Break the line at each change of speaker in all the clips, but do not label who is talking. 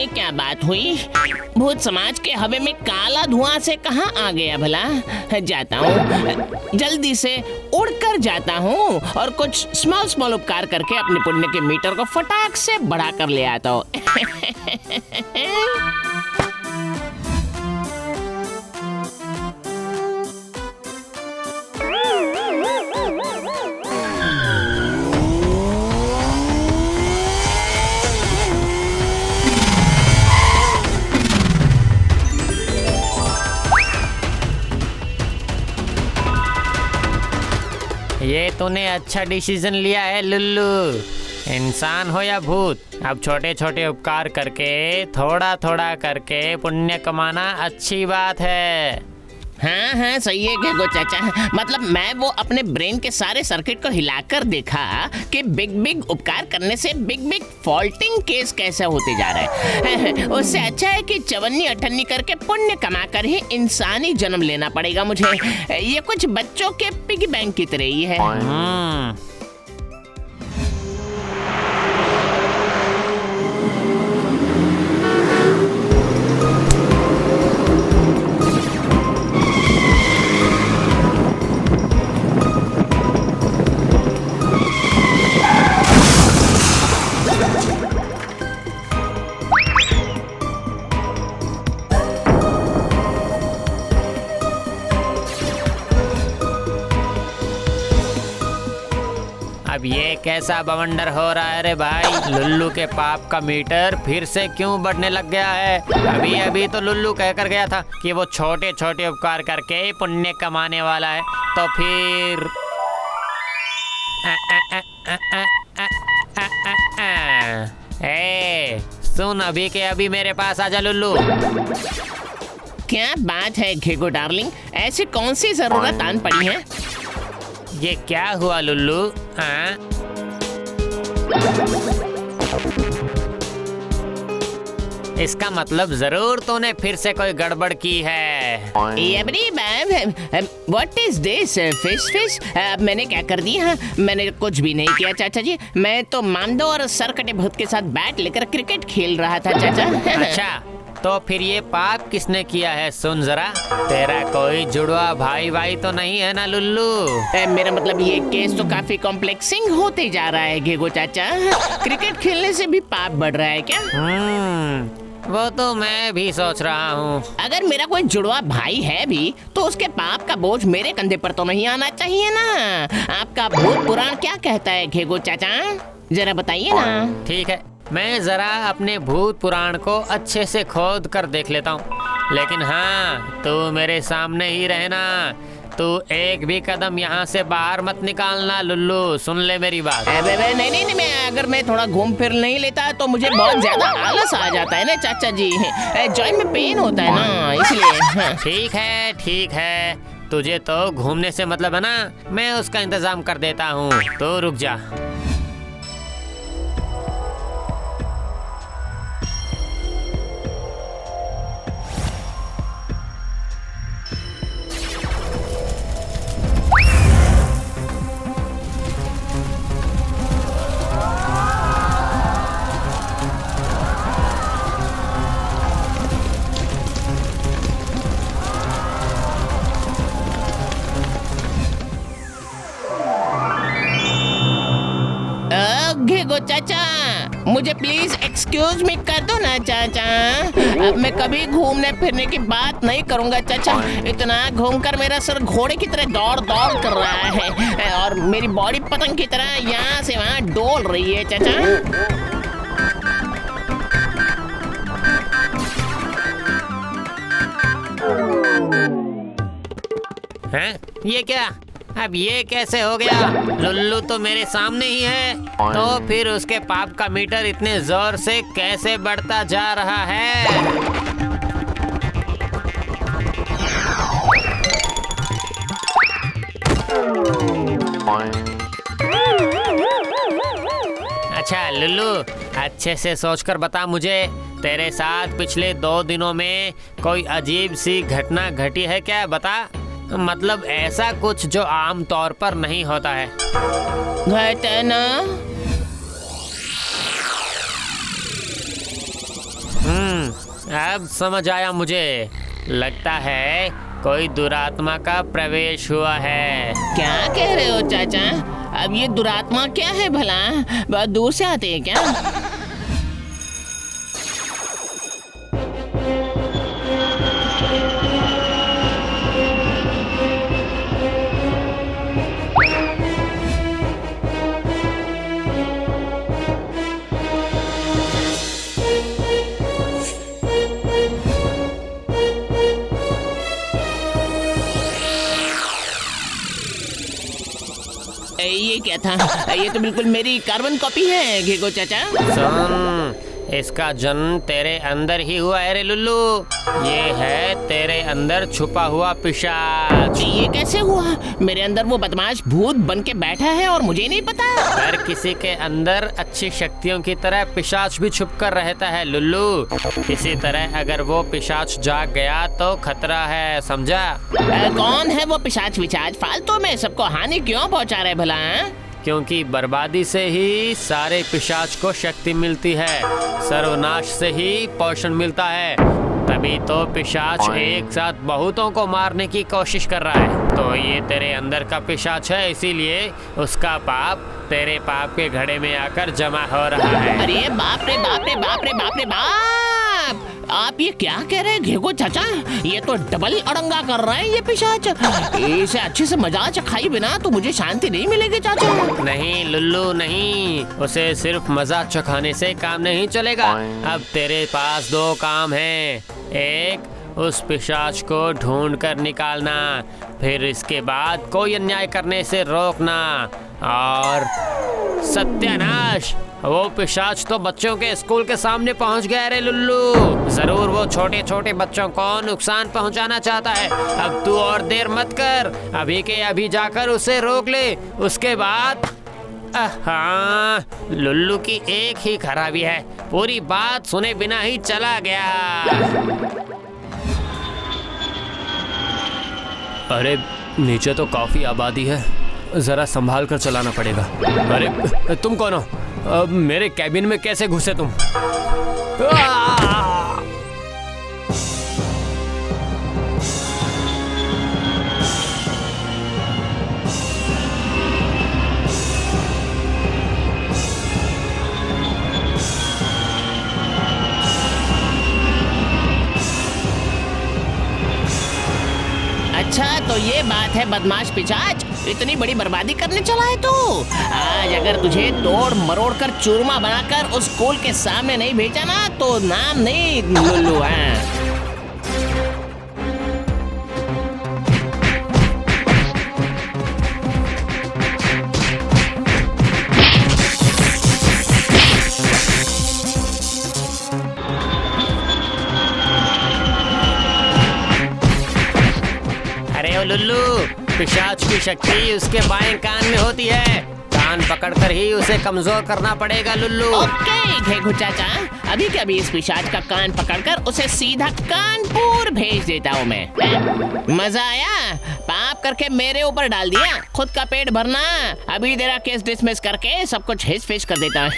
ये क्या बात हुई? भूत समाज के हवे में काला धुआं से कहाँ आ गया भला? जाता हूँ, जल्दी से उड़कर जाता हूँ और कुछ स्मॉल उपकार करके अपने पुण्य के मीटर को फटाक से बढ़ा कर ले आता हूँ।
ये तूने अच्छा डिसीजन लिया है लुल्लू। इंसान हो या भूत, अब छोटे छोटे उपकार करके थोड़ा थोड़ा करके पुण्य कमाना अच्छी बात है।
हाँ सही है घेगो चाचा। मतलब मैं वो अपने ब्रेन के सारे सर्किट को हिलाकर देखा कि बिग उपकार करने से बिग फॉल्टिंग केस कैसे होते जा रहे हैं। उससे अच्छा है कि चवन्नी अठन्नी करके पुण्य कमा कर ही इंसानी जन्म लेना पड़ेगा मुझे। ये कुछ बच्चों के पिगी बैंक की तरह ही है।
अब ये कैसा बवंडर हो रहा है रे भाई? लुल्लू के पाप का मीटर फिर से क्यों बढ़ने लग गया है? अभी तो लुल्लू कह कर गया था कि वो छोटे छोटे उपकार करके पुण्य कमाने वाला है, तो फिर सुन, अभी के अभी मेरे पास आजा लुल्लू।
क्या बात है घेगो डार्लिंग, ऐसी कौन सी जरूरत आन पड़ी है?
ये क्या हुआ लुल्लू? हाँ? इसका मतलब जरूर तूने फिर से कोई गड़बड़ की है।
What is this? फिश? मैंने क्या कर दिया? मैंने कुछ भी नहीं किया चाचा जी। मैं तो मामदो और सरकटे भूत के साथ बैट लेकर क्रिकेट खेल रहा था चाचा।
अच्छा, तो फिर ये पाप किसने किया है? सुन जरा, तेरा कोई जुड़वा भाई तो नहीं है ना लुल्लू?
मेरा मतलब ये केस तो काफी कॉम्प्लेक्सिंग होते जा रहा है घेगो चाचा। क्रिकेट खेलने से भी पाप बढ़ रहा है क्या?
वो तो मैं भी सोच रहा हूँ।
अगर मेरा कोई जुड़वा भाई है भी तो उसके पाप का बोझ मेरे कंधे पर तो नहीं आना चाहिए ना। आपका भूत पुराण क्या कहता है घेगो चाचा? जरा बताइए ना।
ठीक है, मैं जरा अपने भूत पुराण को अच्छे से खोद कर देख लेता हूँ, लेकिन हाँ, तू मेरे सामने ही रहना। तू एक भी कदम यहाँ से बाहर मत निकालना लुल्लू, सुन ले मेरी बात।
नहीं, अगर मैं थोड़ा घूम फिर नहीं लेता तो मुझे बहुत ज्यादा आलस आ जाता है ना चाचा जी। जॉइंट में पेन होता है ना, इसलिए।
ठीक है, तुझे तो घूमने से मतलब है ना, मैं उसका इंतजाम कर देता हूँ, तो रुक जा।
घेगो चाचा, मुझे प्लीज एक्सक्यूज मी कर दो ना चाचा। अब मैं कभी घूमने फिरने की बात नहीं करूंगा चाचा। इतना घूमकर मेरा सर घोड़े की तरह दौड़ कर रहा है और मेरी बॉडी पतंग की तरह यहाँ से वहाँ डोल रही है चाचा।
हैं? ये क्या? अब ये कैसे हो गया? लुल्लू तो मेरे सामने ही है, तो फिर उसके पाप का मीटर इतने जोर से कैसे बढ़ता जा रहा है? अच्छा लुल्लू, अच्छे से सोचकर बता मुझे, तेरे साथ पिछले 2 दिनों में कोई अजीब सी घटना घटी है क्या? बता, मतलब ऐसा कुछ जो आम तौर पर नहीं होता है।
घटना?
अब समझ आया मुझे। लगता है कोई दुरात्मा का प्रवेश हुआ है।
क्या कह रहे हो चाचा? अब ये दुरात्मा क्या है भला? बहुत दूर से आते हैं क्या? ये क्या था? ये तो बिल्कुल मेरी कार्बन कॉपी है घेगो चाचा।
सुन, इसका जन्म तेरे अंदर ही हुआ है रे लुल्लू। ये है तेरे अंदर छुपा हुआ पिशाच।
ये कैसे हुआ? मेरे अंदर वो बदमाश भूत बन के बैठा है और मुझे नहीं पता।
हर किसी के अंदर अच्छी शक्तियों की तरह पिशाच भी छुप कर रहता है लुल्लू। इसी तरह अगर वो पिशाच जाग गया तो खतरा है, समझा?
कौन है वो पिशाच विचाच? फालतू में सबको हानि क्यों पहुंचा रहे भला?
क्योंकि बर्बादी से ही सारे पिशाच को शक्ति मिलती है, सर्वनाश से ही पोषण मिलता है। तभी तो पिशाच एक साथ बहुतों को मारने की कोशिश कर रहा है। तो ये तेरे अंदर का पिशाच है, इसीलिए उसका पाप तेरे पाप के घड़े में आकर जमा हो रहा है।
अरे बाप रे बाप रे बाप रे बाप रे बाप! आप ये क्या कह रहे हैं घेगो चाचा? ये तो डबल अड़ंगा कर रहा है ये पिशाच। इसे अच्छे से मजा चखाई बिना तो मुझे शांति नहीं मिलेगी चाचा।
नहीं लुल्लू नहीं, उसे सिर्फ मजा चखाने से काम नहीं चलेगा। अब तेरे पास दो काम हैं। एक, उस पिशाच को ढूंढ कर निकालना, फिर इसके बाद कोई अन्याय करने से रोकना, और सत्यानाश, वो पिशाच तो बच्चों के स्कूल के सामने पहुंच गया रे लुल्लू। जरूर वो छोटे छोटे बच्चों को नुकसान पहुंचाना चाहता है। अब तू और देर मत कर, अभी के अभी जाकर उसे रोक ले। उसके बाद हाँ, लुल्लू की एक ही खराबी है, पूरी बात सुने बिना ही चला गया। अरे नीचे तो काफी आबादी है, जरा संभाल कर चलाना पड़ेगा। अरे तुम कौन हो? अब मेरे कैबिन में कैसे घुसे तुम?
अच्छा तो ये बात है बदमाश पिशाच, इतनी बड़ी बर्बादी करने चला है तू? आज अगर तुझे तोड़ मरोड़ कर चूरमा बनाकर उस स्कूल के सामने नहीं भेजा ना तो नाम नहीं लुल्लू है।
लुल्लू, पिशाच की शक्ति उसके बाएं कान में होती है। कान पकड़कर ही उसे कमजोर करना पड़ेगा लुल्लू।
ओके घेगो चाचा, अभी के अभी इस पिशाच का कान पकड़कर उसे सीधा कानपुर भेज देता हूँ मैं। मजा आया? पाप करके मेरे ऊपर डाल दिया, खुद का पेट भरना। अभी तेरा केस डिसमिस करके सब कुछ हिस फिस कर देता हूँ।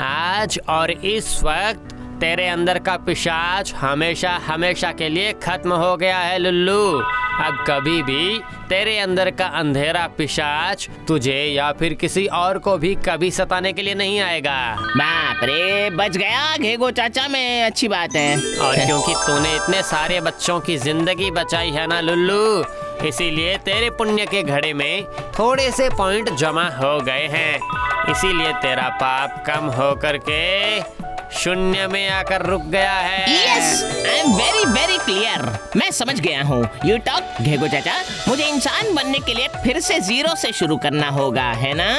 आज और इस वक्त तेरे अंदर का पिशाच हमेशा हमेशा के लिए खत्म हो गया है लुल्लू। अब कभी भी तेरे अंदर का अंधेरा पिशाच तुझे या फिर किसी और को भी कभी सताने के लिए नहीं आएगा।
बाप रे, बच गया घेगो चाचा में, अच्छी बात है।
और क्योंकि तूने इतने सारे बच्चों की जिंदगी बचाई है ना लुल्लू, इसीलिए तेरे पुण्य के घड़े में थोड़े से पॉइंट जमा हो गए हैं। इसीलिए तेरा पाप कम हो करके शून्य में आकर रुक गया है।
Yes, I am very very clear. मैं समझ गया हूँ। यू टॉक घेगो चाचा, मुझे इंसान बनने के लिए फिर से जीरो से शुरू करना होगा, है ना?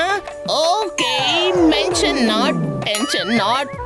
Okay, mention not, tension not.